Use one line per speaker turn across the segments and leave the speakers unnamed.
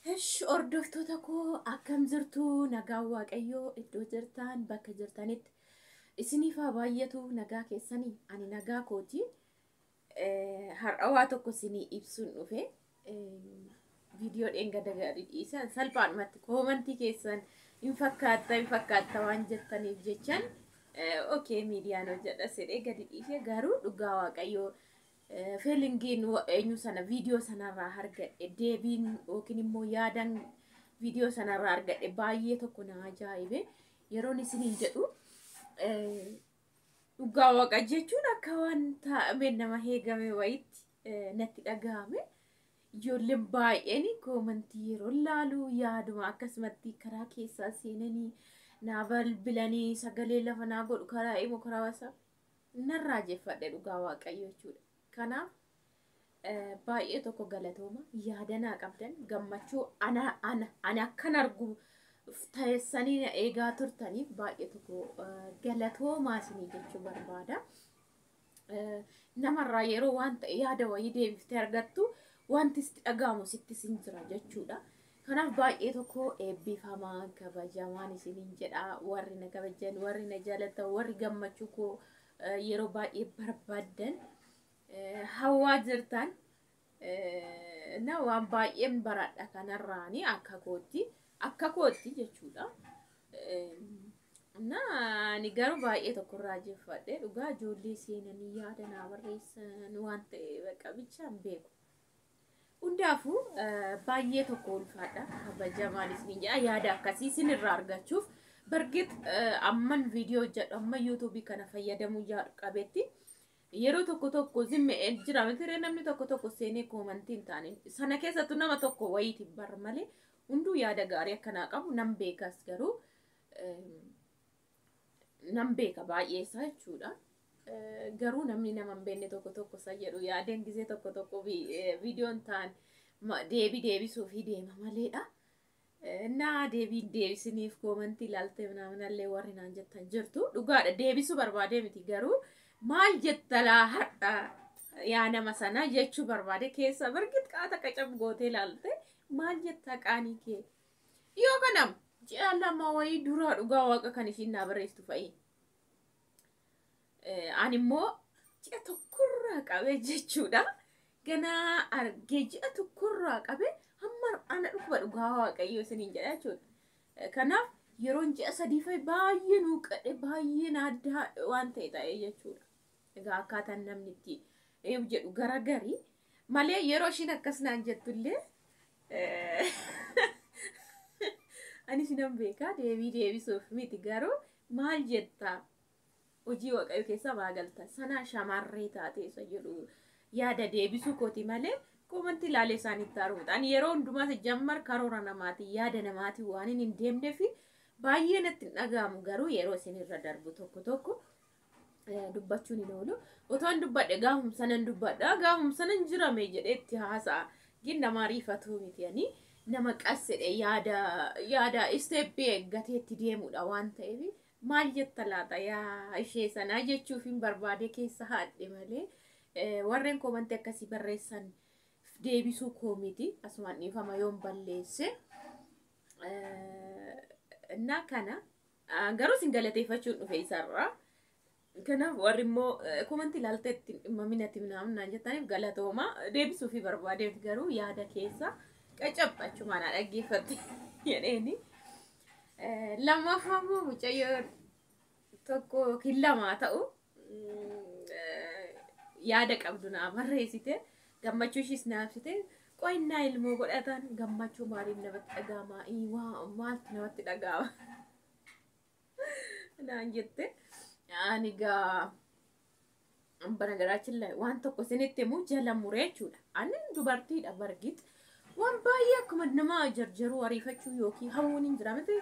Hesh hordoftoota koo akkam jirtu nagaa waaqayyoo iddoo jirtan bakka jirtanitti isiniif haa baay'atu nagaa keessanii ani nagaa kooti har'awaa tokko isinii ibsuun dhufe viidiyoo dheengada gaarii dhiisan salphaadhumatti koomantii keessan hin fakkaata waan jettaniif jechan okay miidiyaan hojjedha sedhee gadi dhiisee garuu dhugaa waaqayyoo feelingiin eenyu sana viidiyoo sanarraa argadhe deebiin yookiin immoo yaadan viidiyoo sanarraa argadhe baay'ee tokko na ajaa'ibe yeroon isiniin jedhu dhugaa waaqa jechuun akka waan taa'ame nama heegame wayitti natti dhagahame ijoolleen baay'een koomantii yeroo laalu yaaduma akkasumatti karaa keessaa seenanii naa bilbilanii sagalee lafa naa godhu karaa immoo karaa wasa narraa jeffadhe dhugaa waaqayyo jechuudha. Kanaaf baay'ee tokko galatooma yaadanaa qabdan gammachuu ana akkan argu taessanii eegaa turtaniif baay'ee tokko galatoomaa isinii jechuu barbaada. Namarraa yeroo waan ta'e yaada wayii deebiftee argattu wanti sitti dhaga'amu sitti sin jira jechuudha. Kanaaf baay'ee tokko eebbifamaa kabajamaan isiniin jedha warri na kabajan warri na jaalatan warri gammachuu koo yeroo baay'ee barbaadan hawaa jirtan na waan baay'een baradha kanarraani akka kootti jechuudha. Na ani garuu baay'ee tokko irraa jeffadhe dhugaa ijoollee seenanii yaada naa barreessan waan ta'e bakka bichaan beeku. Hundaafuu baay'ee tokko ulfaadha kabajamaan isiniin jedha yaada akkasii isinirraa argachuuf bargit amman viidiyoo jedhu amma yuutuubii kana fayyadamuu qabetti. Yeroo tokko zimme jira miti namni tokko seenee koomantiin taane sana keessattuu nama tokko wayiiti bar malee hunduu yaada gaarii akkanaa qabu nan beekas garuu nan beeka baay'ee isaa jechuudha. Garuu namni nama hin beekne tokko isa jedhu yaadeen gisee tokko viidiyoon taan deebisuuf deema maleedha. Naa deebisiniif koomantii ilaaltee namnallee warri naan jettan jirtu dhugaadha deebisuu barbaadee miti garuu. Maal jettalaa hadha yaa nama sana jechuu barbaade keessa bargit qaata qacab gootee ilaalte maal jettaa qaanii kee yoo kanam ji'a lama wayii duraa dhugaa waaqa kan ishiin naa barreessitu fa'i. Ani immoo ji'a tokkorraa qabe jechuudha. Ganaa argee ji'a tokkorraa qabe hamma ana dhufa dhugaa waaqayyo isiniin jedha jechuudha. Kanaaf yeroon ji'a sadii fa'i baay'ee nuuqadhe baay'ee naaddaa waan ta'e jechuudha. Egaa akkaataan namni itti jedhu garagarii malee yeroo ishiin akkas naan jettullee ani sinan beekaa deebisuuf miti garuu maal jettaa hojii waaqayyo keessa baagalta sana shamarree taatee isa jedhu yaada deebisuu kooti malee koomantii ilaalee isaanitti haruudha. Ani yeroo hundumaa jammar karoora namaatii yaada namaatii waan hin deemneef baay'ee natti hin dhaga'amu garuu yeroo isinirra darbu tokko dubbachuun hin oolu. Otoon dubbadhe gaafum sanan dubbadha gaafum sanan jirame jedheetti haasa'a gin nama riifatu miti ani nama qassedhe yaada isteeppii eeggateetti deemudha waan ta'eef maal jetta laata yaa ishee sanaa jechuuf hin barbaade keessa haadhe malee warreen koomantii akkasii barreessan deebisuu koo miti asumaan dhiifama yoon balleesse na kana garuu sin galateeffachuun dhufe isarraa. Kanaaf warri immoo koomantii ilaalteetti dhimma minatti naan jettaniif galatooma deebisuufi barbaadeef garuu yaada keessa qacabbachumaan dhaggeeffatte jedheeni. Lammaffaa immoo mucayyoo tokko killamaa ta'u yaada qabdu naa barreessite gammachuu ishiis naafsite qo'innaa ilmoo godhatan gammachuu maaliif namatti dhaga'ama maaltu namatti dhaga'ama naan jette. Ani gaa banagaraachin waan tokko isinitti himu jala muree jechuudha. Ani dubartiidha bargit waan baay'ee akkuma nama jarjaruu ariifachuu yookiin hawwuun hin jira miti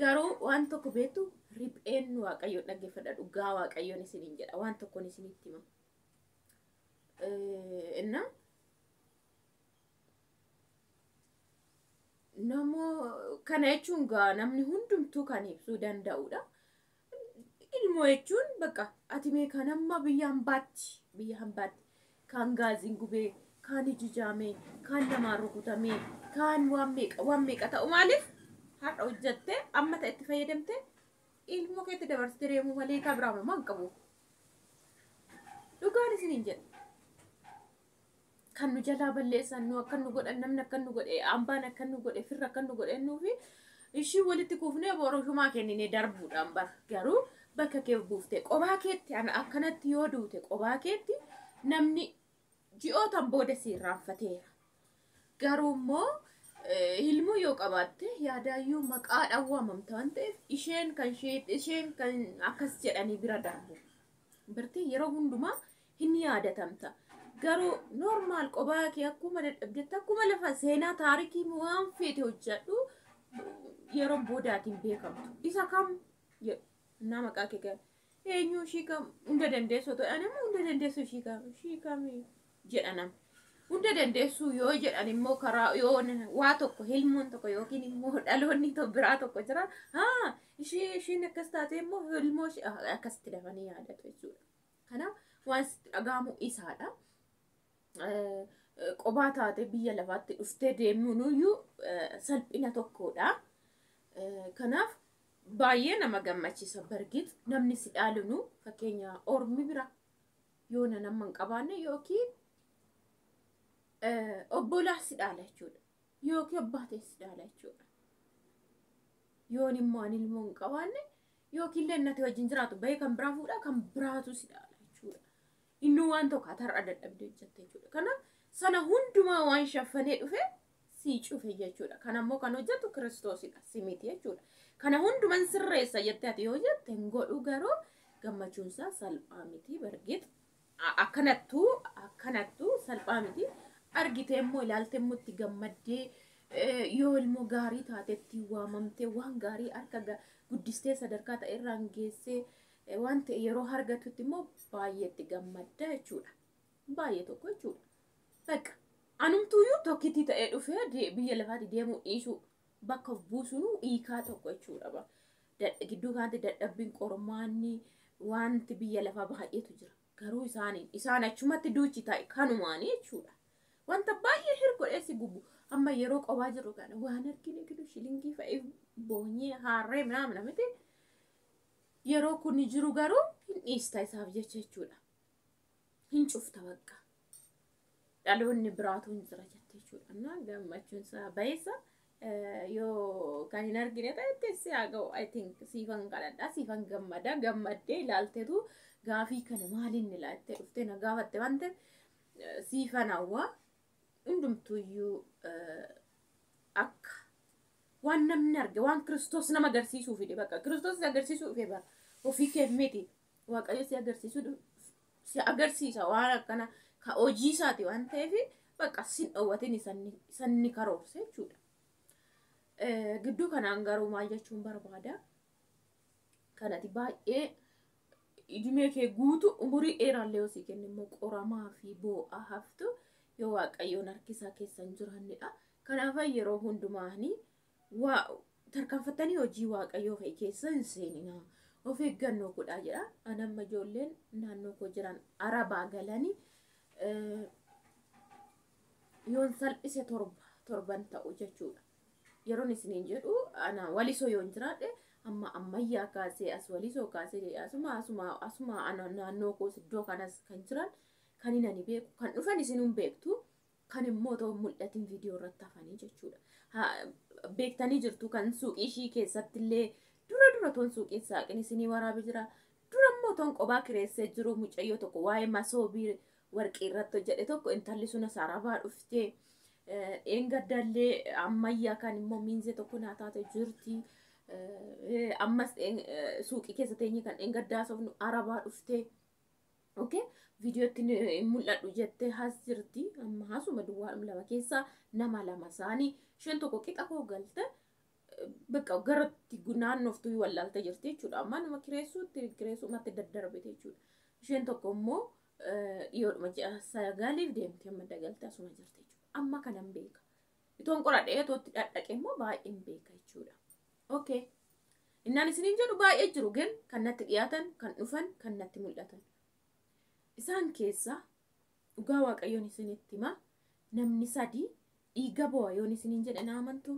garuu waan tokko beektu ripheen waaqayyo dhaggeeffadha dhugaa waaqayyoon isiniin jedha waan tokkoon isinitti hima. Inna namoo kana jechuun gaa namni hundumtuu kan ibsuu danda'udha. Ilmoo jechuun bakka ati meeqa nama biyya hambaatti kan gaaziin gubee kaan ijijame, kaan namaan rukutame, kaan waan meeqa ta'u maaliif har'a hojjatte amma ta'etti fayyadamte ilmoo keetti dabarsitee deemuu malee kabiraama maan qabu. Dhugaan isiniin jedha. Kan nu jalaa balleessan nu akka nu godhan namni akka nu godhe ambaan akka nu godhe firra akka nu godhe nuufi ishii walitti kuufnee boroshumaa kenninee darbuudhaan bar garuu bakka kee buuftee qophaa keetti akkanatti yoo duute qophaa keetti namni ji'ootan booda si irraanfateera. Garuu immoo ilmoo yoo qabaatte yaadaayyuu maqaa dhawwaamamta waan ta'eef isheen kan akkas jedhanii bira darbu. Bartee yeroo hundumaa hin yaadatamta. Garuu normaal qophaa kee akkuma dadhabdetti akkuma lafa seenaa taarikii waan feete hojjedhu yeroo boodaatiin beekamtu. Isa kam jedhu maqaa kee eenyu ishii kam hunda dandeessu ta'animmoo hunda dandeessu ishii kam jedhanam. Hunda dandeessu yoo jedhan immoo karaa yoo waa tokko ilmoon tokko yookiin immoo dhaloonni biraa tokko jira. Ishiin akkas taate immoo ilmoo akkasitti dafanii yaadatu jechuudha. Kanaaf waan sitti dhaga'amu isaadha. Qophaa taate biyya lafaatti dhuftee deemuunuyyuu salphina tokkodha. Kanaaf baay'ee nama gammachiisa bargit namni si dhaalunu fakkeenya ormi bira yoo nama hin qabaanne yookiin obbolaa si dhaala jechuudha. Yookiin abbaatee si dhaala jechuudha. Yoon immoo ani ilmoo hin qabaanne yookiin lennate wajjin jiraatu bahee kan biraa fuudha kan biraatu si dhaala jechuudha. Inni waan tokko har'a dadhabdee hojjette jechuudha. Kanaaf sana hundumaa waan shaffanee dhufe si cufe jechuudha. Kanammoo kan hojjetu Kiristoosidha si miti jechuudha. Kana hunduman sirreessa jettee ati yoo jette hin godhu garuu gammachuunsaa salphaa miti bargit. Akkanattuu salphaa miti. Argitee immoo ilaaltee immoo itti gammaddee yoo ilmoo gaarii taatetti waamamtee waan gaarii harka guddistee sadarkaa ta'e irraan geessee waan ta'e yeroo argatutti immoo baay'eetti gammadda jechuudha. Baay'ee tokko jechuudha. Bakka anumtuuyyuu tokkitti ta'ee dhufee biyya lafaatti deemuu dhiisuu bakka buusunuu hiikaa tokko jechuudha. Gidduu kanatti dadhabbiin qormaanni wanti biyya lafaa baay'eetu jira. Garuu isaan achumatti duuchi ta'e kanumaanii jechuudha. Wanta baay'ee hirgodheessi gubu amma yeroo qophaa jiru kana waan arginu gidu shilingii fa'ee boonyee harree namna miti. Yeroo kun jiru garuu hin dhiista isaaf jechuudha. Hin cufta bakka. Dhaloonni biraatu hin jira jechuudha. Gammachuun isaa baay'isa. Yoo kan hin argine ta'etti si haa ga'u I think siifan kadhadhaa siifan gammaddee ilaalteetu gaafii kana maaliin ilaaltee dhuftee na gaafatte waan ta'eef siifan hawwaa hundumtuuyyuu akka waan namni arge waan Kiristoos nama agarsiisuu fide bakka Kiristoos agarsiisuu fide bakka ofii kee miti Waaqayyo si agarsiisa waan akkana ka hojii isaati waan ta'eef bakka sin dhowwatin sanni karoorse jechuudha. Gidduu kanaan garuu maal jechuun barbaada kanati baay'ee idimee kee guutu umurii dheeraallee osii kenne immoo qoramaa fi boo'aa haftu yoo Waaqayyoon harkisaa keessan jirannidha. Kanaaf yeroo hundumaanii tarkaanfattanii hojii Waaqayyoo fe'e keessa hin seenina. Of eeggannoo godhaa jedha. Anamma ijoolleen naannoo koo jiran arabaa galanii yoon salphise torban ta'u jechuudha. Yeroon isiniin jedhu ana walisoo yoon jiraadhe amma ammayyaa kaasee as walisoo kaasee asuma ana naannoo koo iddoo kanas kan jiran kan inni beeku kan dhufan isinuun beektu kan immoo ta'u mul'atiin viidiyoo irratti hafanii jechuudha. Beektanii jirtu kan suuqii ishii keessatti illee dura toon suuqii saaqin isinii waraabee jira. Dura immoo toon qophaa kireessee jiru mucayyoo tokko waa'ee masoobii warqii irratti hojjete tokko intalli sun sarabaa dhuftee engaddallee ammayyaa kan immoo miinzee tokko naa taate jirti. Ammas suuqii keessa teenye kan engaddaa sofnu arabaa dhuftee. Okay? Viidiyootti mul'adhu jettee has jirti. Amma hasuma duwwaa lama keessaa nama lama isaanii isheen tokko qixa koo galte bakka garatti naannoftuu wallaaltee jirti jechuudha. Amma nama kireessuumatti daddarbite jechuudha. Isheen tokko immoo dhiyoodhuma ji'a sagaliif deemtee amma dagaltee asuma jirti jechuudha. Amma kanan beeka. Itoon qoradhee tootti dhadhaqee immoo baay'een beeka jechuudha. Okay. Innaan isiniin jedhu baay'ee jiru gen kan natti dhiyaatan, kan dhufan, kan natti mul'atan. Isaan keessa dhugaa Waaqayyoon isinitti hima. namni sadii dhiiga bu'a yoon isiniin jedhe na amantu.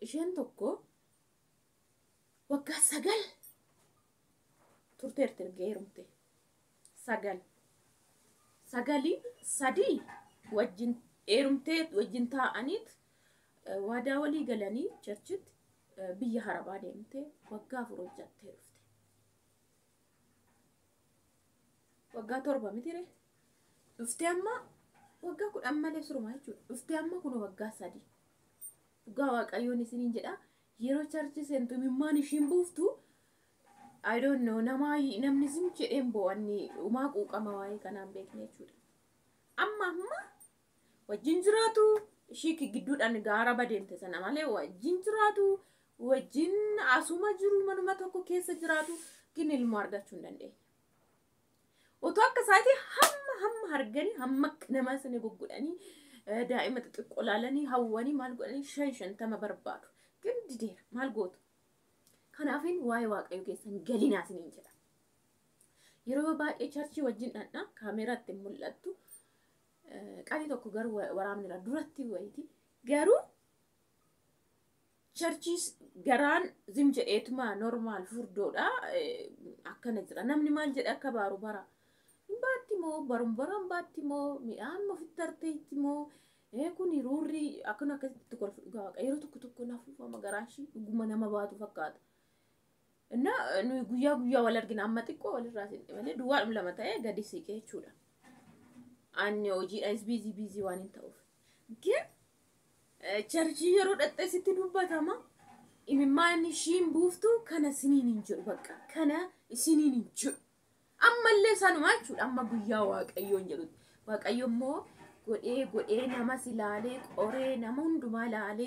Isheen tokko waggaa 9 turteerti erga heerumte. 9 sadii wajjin heerumtee wajjin taa'aniit waadaa walii galanii churchitti biyya harabaa deemtee waggaa 4 hojjattee dhufte. Waggaa 7 mitire dhuftee amma waggaa 10 malee surumaa jechuudha. Dhuftee amma kun waggaa 3. Dhugaa Waaqayyoon isiniin jedha yeroo churchi seentu mimmaan ishiin buuftu I don't know namni sim jedheen bo'anni umaa quuqama waa'ee kanaan beekne jechuudha. Amma wajjin jiraatu ishii gidduudhaan gaara badeemte sana malee wajjin jiraatu wajjin asuma jiru manuma tokko keessa jiraatu kin ilmoo argachuu hin dandeenye. Otoo akka isaatii hamma arganii hamma nama sana guggudhanii daa'ima xixiqqoo laalanii hawwanii maal godhanii 50 barbaadu. Kin dideera maal gootu? Kanaafin waa'ee Waaqayyoo keessan galinaa isiniin jedha. Yeroo baay'ee churchii wajjin dhandhaa kaameraatti mul'attu. Qani tokko garuu waraabnira duratti wayiiti. Garuu churchis garaan zim jedheetuma normaal furdoodha. Akkana jira. Namni maal jedhe akka baaru bara. Baatti moo barumbaraan baatti moo mi'aan moo fittarteetti moo kuni ruurri akkana akkasitti kolfu dhugaa Waaqayyo yeroo tokko nafuufama garaashii dhuguma nama baatu fakkaata. እና ነው ጉያ ወለርግና አመጥቆ ወልራስ እንደማለ ዱዋል ለማታየ ጋዲስ ይከቹዳ አንኔ ኦጂ አይስ ቢዚ ዋንን ታውፍ ግን ቸርጂ የሮ ደጠ ሲትዱበታማ ኢሚማኒ ሺም ቡፍቱ ከነ ሲኒን እንጅሩ በቃ ከነ ሲኒን እንጅሩ አመለሳኑ ማቹ አማ ጉያ ዋቀዮ እንጅሩ ዋቀዮሞ ጎዴ ናማ ሲላሌ ቆሬ ናሙንዱ ማላሌ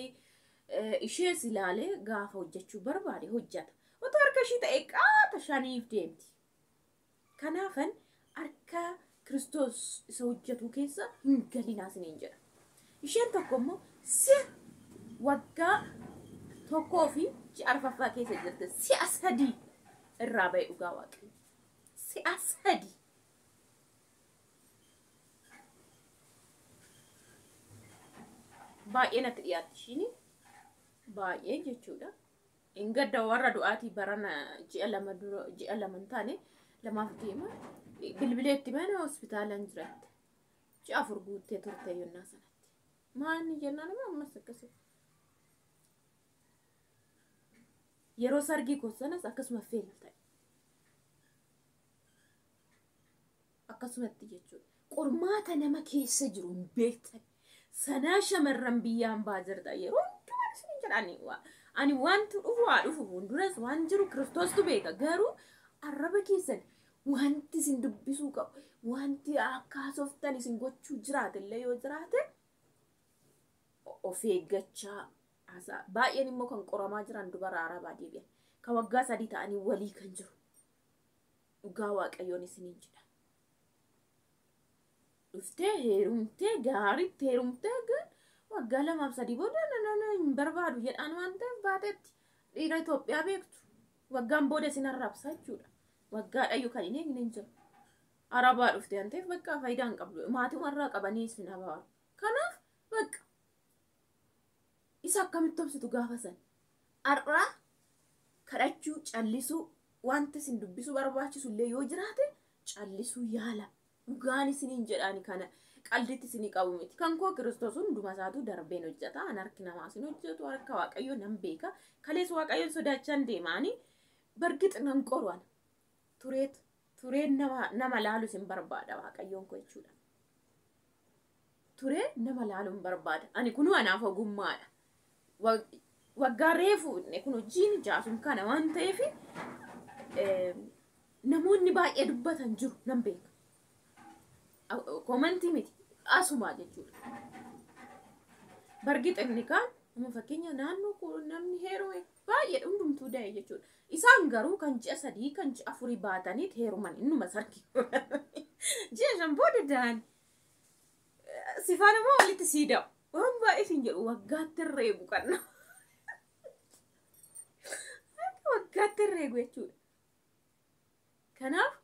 ኢሼ ሲላሌ ጋፋ ወጀቹ በርባዴ ሆጃታ وتركشي تأكا تشانيف ديمتي كنافن أركا كريستوس سوجتو كيسا هنقلي ناس نينجر يشين تقومو سي وقا توقوفي جي أرفافا كيسا جرد سي أسهدي الرابع ugawaaki سي أسهدي باقينا ترياتشيني باقين جيشودا إنقد ورا دعاتي برانا جي ألا منتاني لما فديما بالبلاد تبانا هوسبيتال انجرات جي أفرقود تيتورتي الناس ما أني جنانا ما مسكسي يرو سارجي كوسانا أكسما فيل تاي أكسما تيجي قرماتا نما كيس جرون بيتا سناشا مرن بيان بازر دا يرو كمان سنجراني أنا وانت وندرس وانجرو كريستوس تبيكا قارو الربا كيسن وانت سندبسوكا وانت أكاسوفتاني سنقوتشو جرات اللي يو جرات وفيقاتشا أسا باقياني مو كان قرما جران دبارا عربا ديبيا كواقا ساديتا أني ولي كنجرو وقاواك أيوني سنين جدا uftee heerumtee gaarii heerumtee gan waggaa lamaaf sadii booda hin barbaadu jedhaan waan ta'eef baatetti dhiira Itoophiyaa beektu waggaan booda isin arrabsa jechuudha. Waggaa dhayyuu kan hin eegne hin jiru. Arabaa dhuftee waan ta'eef bakka faayidaa hin qabdu. Maatii warraa qabanii isin abaaru. Kanaaf bakka isa akkamitti obsitu gaafa san har'aa kadhachuu callisuu wanta isin dubbisuu barbaachisu illee yoo jiraate callisuu yaala. Dhugaan isiniin jedhaani kana qalbitti isinii qabu miti. Kan koo Kiristoos hunduma isaatu darbeen hojjeta. An harki namaa isin hojjetu harka Waaqayyoo nan beeka. Kalees Waaqayyoon sodaachaan deemaani bargix nan qorwan. Tureen nama laalu isin barbaada Waaqayyoon koo jechuudha. Turee nama laalu hin barbaada. Ani kunu anaaf ogummaadha. Waggaa reefu kun hojiin jaasuun kana waan ta'eef namoonni baay'ee dubbatan jiru nan beeka. Komantii miti asuma jechuudha. Bargix inni kaan amma fakkeenya naannoo kun namni heerume baay'ee hundumtuu da'e jechuudha. Isaan garuu kan ji'a 3 kan ji'a 4 baataniit heeruman innuma sarki. Ji'a 5 booda da'an. Sifaan immoo walitti siida'u. Waan baay'ee siin jedhu waggaatti reegu kanna. Waggaatti reegu jechuudha. Kanaaf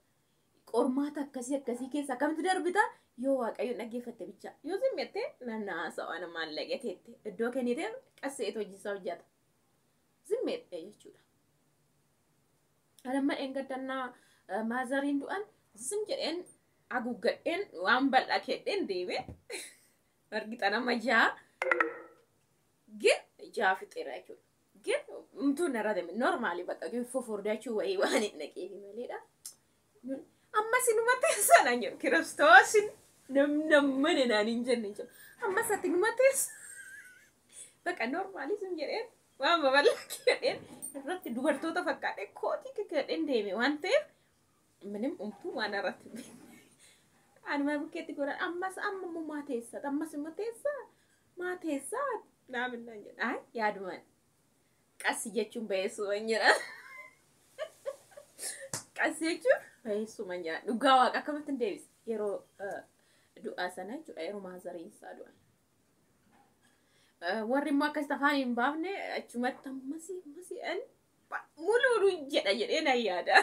qormaata akkasii keessa akkamitti darbita yoo waaqayyo dhaggeeffatte bicha yoo zimmette nannaasa waan maallaqeteette iddoo kennite qasseet hojiisaa hojjeta zimmette jechuudha. Anamma engaddannaa maazariin du'an zim jedheen aguggadheen waan bal'aa kedheen deeme argita nama jaa gin jaa fixeera jechuudha. Gin umtuu narra deeme normaali bakka fofordachuu wayii waan hin naqeefi maleedha. Amma sinuma teessa naan jedhu kiristoosin namni naan hin jenne jechuudha. Amma satinuma teessa bakka normaalism jedheen waan babal'aa kedheen irratti dubartoota fakkaatee kootii kedheen deeme waan ta'eef minim umtuu waan irratti beekne. Anuma bukkeetti godhan ammas amma maateessa ammas mateessa naaminaan jedha. Ay yaadumaan qassi jechuun bayeessuu waan jedhan. Qassi jechuun bayeessuu waan jedhan. Dhugaa waaqa akkamitti deebise yeroo du'aa sana jechuudha yeroo maazariin isaa du'an. Warri immoo akkas afaan hin baafne achumatti ammasi muluuduu jedha jedhee na yaada.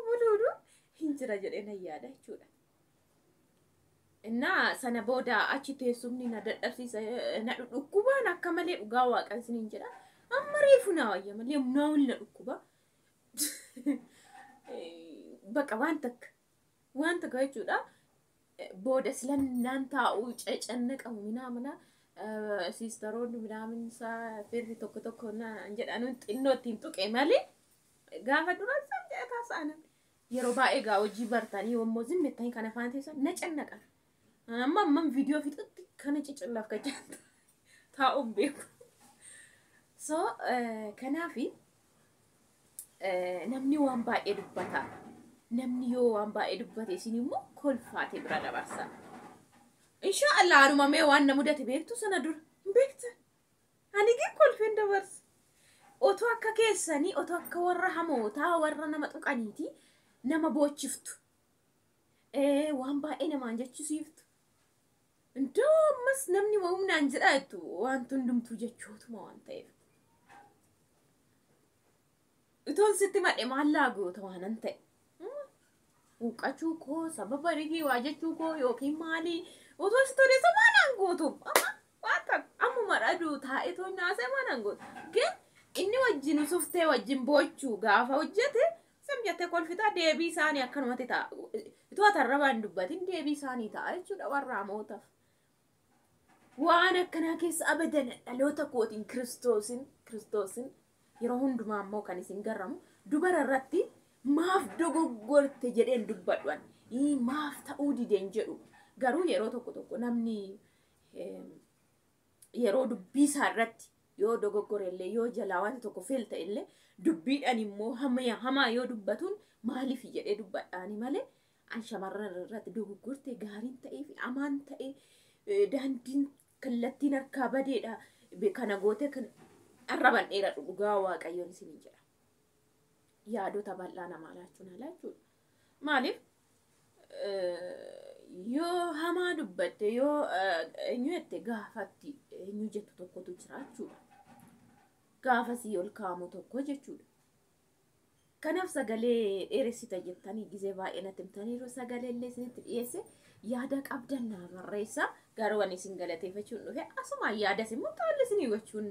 Muluuduu hin jira jedhee na yaada jechuudha. Innaa sana booda achi teessumni na dadhabsiisa na dhukkubaan akka malee dhugaa waaqan siniin jedha. Amma reefu na wayya malee naawul na dhukkuba. Bakka waan takka jechuudha. Booda silan naan taa'u cannaaqamu minaamina siistaroonni minaaminsaa firri tokko na jedhanu xinnoo ittiin tuqe malee gaafa duraan san jedhataa sa'anan yeroo baay'ee gaa hojii bartanii yommuu zimmettanii kana afaan teessan na cannaqan. Amma viidiyoo fixatti kana cicillaaf kajjanta taa'uun beeku. So kanaafi namni waan baay'ee dubbata. Namni yoo waan baay'ee dubbate isin immoo kolfaate bira dabarsa. Inshallah arumamee waan namudate beektu sana dura hin beektan. Ani gin kolfeen dabarsa. Otoo akka keessanii otoo akka warra hamootaa warra nama tuqaniiti nama boochiftu. Waan baay'ee namaan jechisiiftu. Indoo ammas namni humnaan jedha jettu waan hundumtuu jechootuma waan ta'eef. Utoon sitti madhe maallaa goota waanan ta'e. Uqachuu koo sababa rigii waa jechuu koo yookiin maalii otoo si toleessa maanaan gootu ammuma dhaduu taa'ee toon naasee maanaan gootu. Gin inni wajjin usuftee wajjin boochuu gaafa hojjete samjattee kolfitaa deebii isaanii akkanumatti ta'a. Itoo atarrabaan dubbatin deebii isaanii ta'a jechuudha warra hamootaaf. Waan akkanaa keessa abadan dhaloota kootiin kiristoosin yeroo hundumaa ammoo kan isin garramu dubara irratti maaf dogoggorte jedheen dubbadhuan maaf ta'uu dideen jedhu garuu yeroo tokko namni yeroo dubbii isaa irratti yoo dogoggore illee yoo jalaa waan tokko feelta illee dubbiidhaan immoo hamaa yoo dubbatuun maaliif jedhee dubbadhaani malee an shamarran irratti dogoggorte gaariin ta'ee fi amaan ta'ee daandiin kallattiin harkaa badeedha kana goote kan arraban dheeradhu dhugaa waaqayyoon isin jedha. Yaadota bal'aa namaa laachuun ala jechuudha. Maaliif yoo hamaa dubbatte yoo eenyu jette gaafatti eenyu jettu tokkotu jira jechuudha. Gaafasii ol kaamu tokko jechuudha. Kanaaf sagalee dheeressita jettanii gizee baay'ee natti himtaniiru sagalee illee isinitti dhiyeesse yaada qabdan naa barreessa garuu waan isin galateeffachuun dhufe asuma yaadas immoo taalli isinii gochuun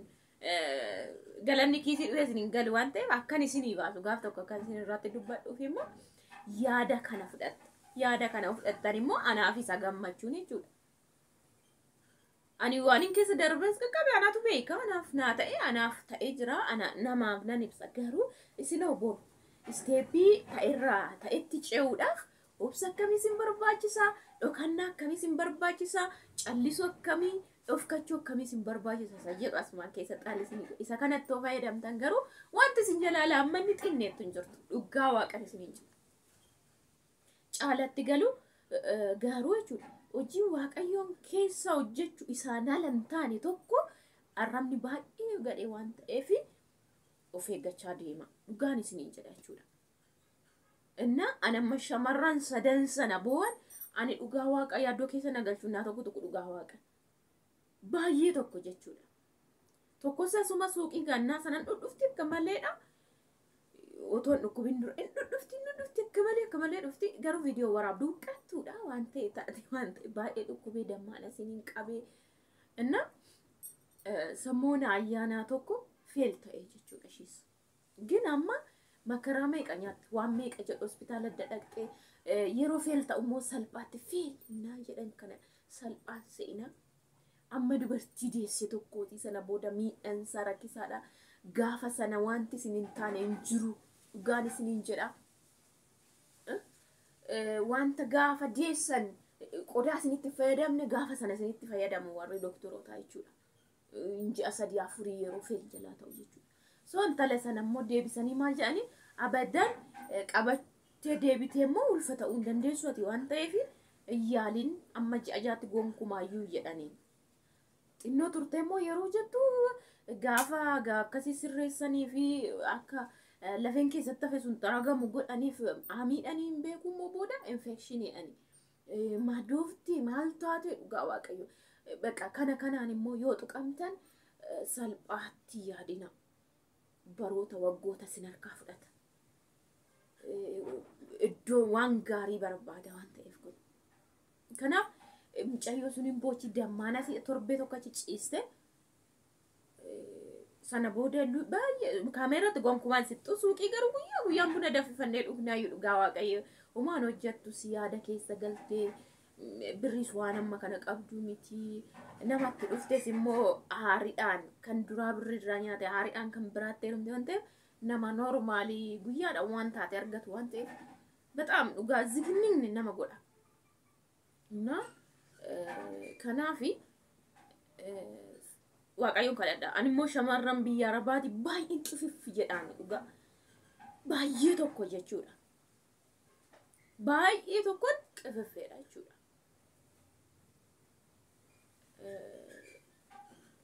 galanni kiisii dhufe isin galu waan ta'eef akkan isinii baasu gaaf tokko akkan isin irratti dubbadhuuf immoo yaada kana fudhatta. Yaada kana fudhattan immoo anaaf isa gammachuun jechuudha. Ani waan keessa darbes qaqqabe anaatu beeka anaaf naa ta'e anaaf ta'ee jira namaaf nan ibsa garuu isin obbo isteeppii ta'erraa ta'etti ce'uudhaaf obsa akkamii isin barbaachisa dhokannaa akkamii isin barbaachisa callisuu akkamii dhofkachuu akkamii isin barbaachisa isa jedhu asumaan keessa xaalisni isa kanatti of fayyadamtan garuu wanti isin jalaa laammanni xinneettu hin jirtu dhugaa waaqan isin hin jiru. Caalatti galu garuu jechuudha hojii waaqayyoon keessa hojjechuu isaan alan taane tokko arrabni baay'ee gadhee waan ta'eef of eeggachaa deema dhugaan isin hin jedha jechuudha. Inna anamma shamarran sadan sana boo'an ani dhugaa waaqa yaaddoo keessa nagalchuu naa tokko dhugaa waaqa baay'ee tokko jechuudha. Tokko sasuma suuqii gannaa sanan dhudhufti akka maleedha. otoon dhukkubin dura dhufti akkamalee dhufti garuu viidiyoo waraabduu qattuudha waan ta'e taate waan ta'e baay'ee dhukkubee dammaan asiniin qabee inna sammuun ayyaanaa tokko feel ta'e jechuudha shiis ግን አማ መከራ መቀኛት ዋን መቀጀ ሆስፒታል ደደቅጤ የሮ ፌል ታውሞ ሰልባት ፌል እና የደን ከነ ሰልባት ሲና አመዱ በርቲ ዲስ ተቆቲ ሰነ ቦዳ ሚ እንሰራ ኪሳዳ ጋፋ ሰነ ዋንቲ ሲንታኔ እንጅሩ ጋኒ ሲንጀዳ ዋንተ ጋፋ ዲሰን ቆዳ ሲኒት ፈየደም ጋፋ ሰነ ሲኒት ፈየደም ወሪ ዶክተሮታ አይቹላ እንጂ አሰዲ አፍሪ የሮ ፌል ጀላታው ይቹ سون تلسنا مود ديبسني ما جاني أبدا قبت ديبتي مو الفتاة وندندس وتي وانت في يالين أما جاجات قوم كما يوجدني إنه ترتمو يروجتو غافا كسي سرسني في أكا لفين كي ستفسون تراجع مقول أني في عمي أني بيكو مبودا إنفكشني أني ما دوفتي مالتاتي غاوا كيو بقى كان أني مو يوتو كامتن سلباتي يادينا baroota waggoota sinarkaa fudhata iddoo waan gaarii barbaada waan ta'eef kun kanaaf mucayyoo suniin boochi dammaana si torbee tokko ciiste sana booda baay'ee kaameeraatti gonkumaan sittu suuqii garuu guyyaan buna dafifannee dhugnaa yoo dhugaa waaqayyo umaan hojjettu si yaada keessa galtee birris waan amma kana qabdu miti namatti dhuftes immoo haariidhaan kan duraa birrirraa nyaate haariidhaan kan biraatti heerumte waan ta'eef nama noormaalii guyyaadhaan waan taate argatu waan ta'eef bataam dhugaa zigninni nama godha na kanaafi waaqayyoon kadhadha ani immoo shamarran biyya arabaati baay'ee cufif jedhaan dhugaa baay'ee tokko jechuudha baay'ee tokko qififeedha jechuudha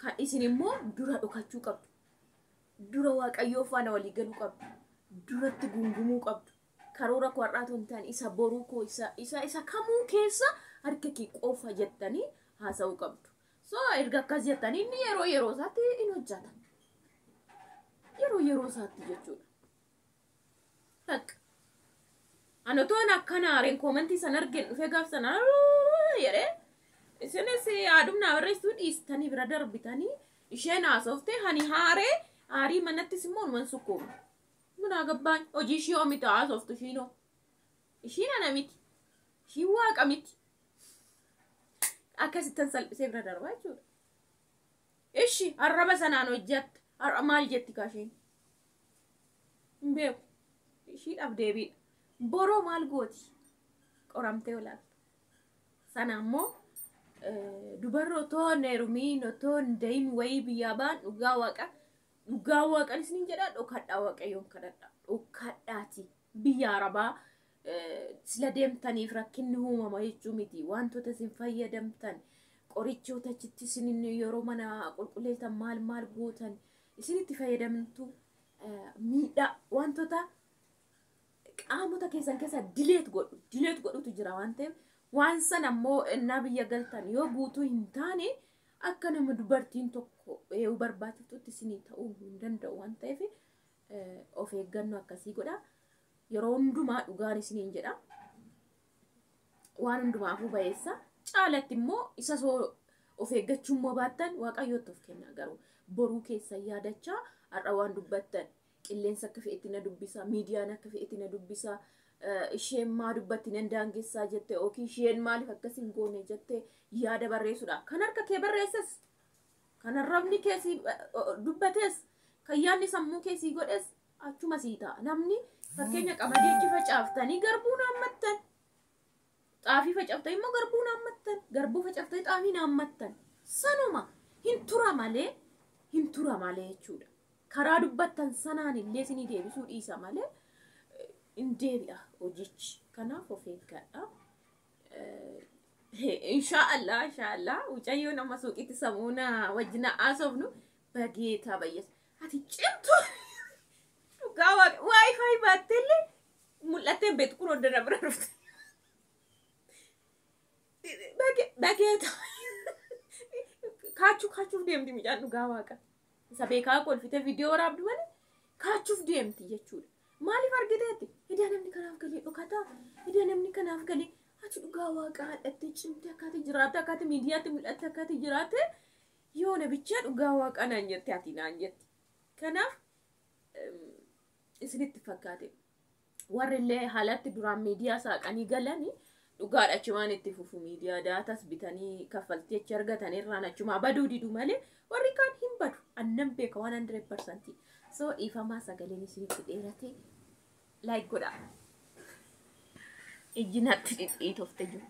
kan isin immoo dura dhokachuu qabdu dura waaqayyoo faana walii galuu qabdu duratti gungumuu qabdu karoora kwarraatu intaan isa boruu ko isa kamuu keessa harka kee qofa jettanii haasa'uu qabdu so erga akkas jettanii inni yeroo isaatti in hojjata yeroo isaatti jechuudha tak anotoon akkana areen koomentii san argeen dhufee gaafsan yeree isines adumna barreessu dhiistanii bira darbitanii isheen haasofte hani haaree aarii manatti simmoon man sukkuum mun agabbaan hojii ishii oomita haasoftu shiinoo ishiin ana miti ishii waaqa miti akkasittan salphisee bira darbaa jechuudha ishi arraba sanaan hojjetta maal jetti kaasheen hin beeku ishiidhaaf deebiidha boroo maal gooti qoramtee olaata sana ammoo dubarro toon heerumiin toon dayin wayii biyyaa baan dhugaa waaqan isiniin jedhaa dhokadhaa waaqayyoon kadhadhaa dhokadhaati biyya arabaa sila deemtaniif rakkinni uumama jechuu miti wantoota isin fayyadamtan qorichoota achitti isinin yeroo mana qulqulleessan maal gootan isinitti fayyadamtu miidhaa wantoota qaamota keessan keessa dileet godhutu jira waan ta'eef waan san ammoo innaa biyya galtan yoo guutuu hin taane akka nama dubartiin tokko yoo barbaachiftutti isinii ta'uu hin danda'u waan ta'eef of eeggannoo akkasii godha yeroo hundumaa dhugaan isiniin jedha waan hundumaafuu bayeessa caalatti immoo isa soo of eeggachuu immoo baattan waaqayyootti of kenna garuu boruu keessa yaadachaa har'a waan dubbattan qilleensa akka fe'etti na dubbisa miidiyaan akka fe'etti na dubbisa isheen maa dubbatti nan daangessaa jette yookiin isheen maaliif akkasiin goone jette yaada barreessuudha kan harka kee barreessas kan arrabni keessi dubbates kan yaadni sammuu keessi godhes achuma sii ta'a namni fakkeenya qamadii itti facaaftanii garbuu naammattan xaafii facaaftanii immoo garbuu naammattan garbuu facaaftanii xaafii naammattan sanuma hin tura malee jechuudha karaa dubbattan sanaan illee isinii deebisuu dhiisa malee indeebi'a hojichi kanaaf of eeggadha inshaallah ucayyoo nama suuqitti samuuna wajjina haasofnu bageetaa bayyas ati cimtu dhugaa waayifaayi baatteellee mul'attee beektu kun hodda bira dhufte bageetaa kaachuuf deemti midhaan dhugaa waaqa isa beekaa kolfite viidiyoo waraabdu malee kaachuuf deemti jechuudha maaliif argiteetti hidhaa namni kanaaf galee dhokataa hidhaa namni kanaaf galee ati dhugaa waaqaa hadhattee cimtee akkaati jiraate akkaati miidiyaatti mul'atte akkaati jiraate yoo nabicha dhugaa waaqaa naan jette ati naan jette kanaaf isinitti fakkaate warrillee haalatti duraan miidiyaa saaqanii galanii dhugaadha achumaan itti fufu miidiyaa daatas bitanii kaffaltii achi argatan irraan achumaa baduu didu malee warri kaan hin badu annan beeka 100%. So dhiifamaa sagaleen isinitti dheerate like godhaa ejjinatti dhidhiitofte jiru.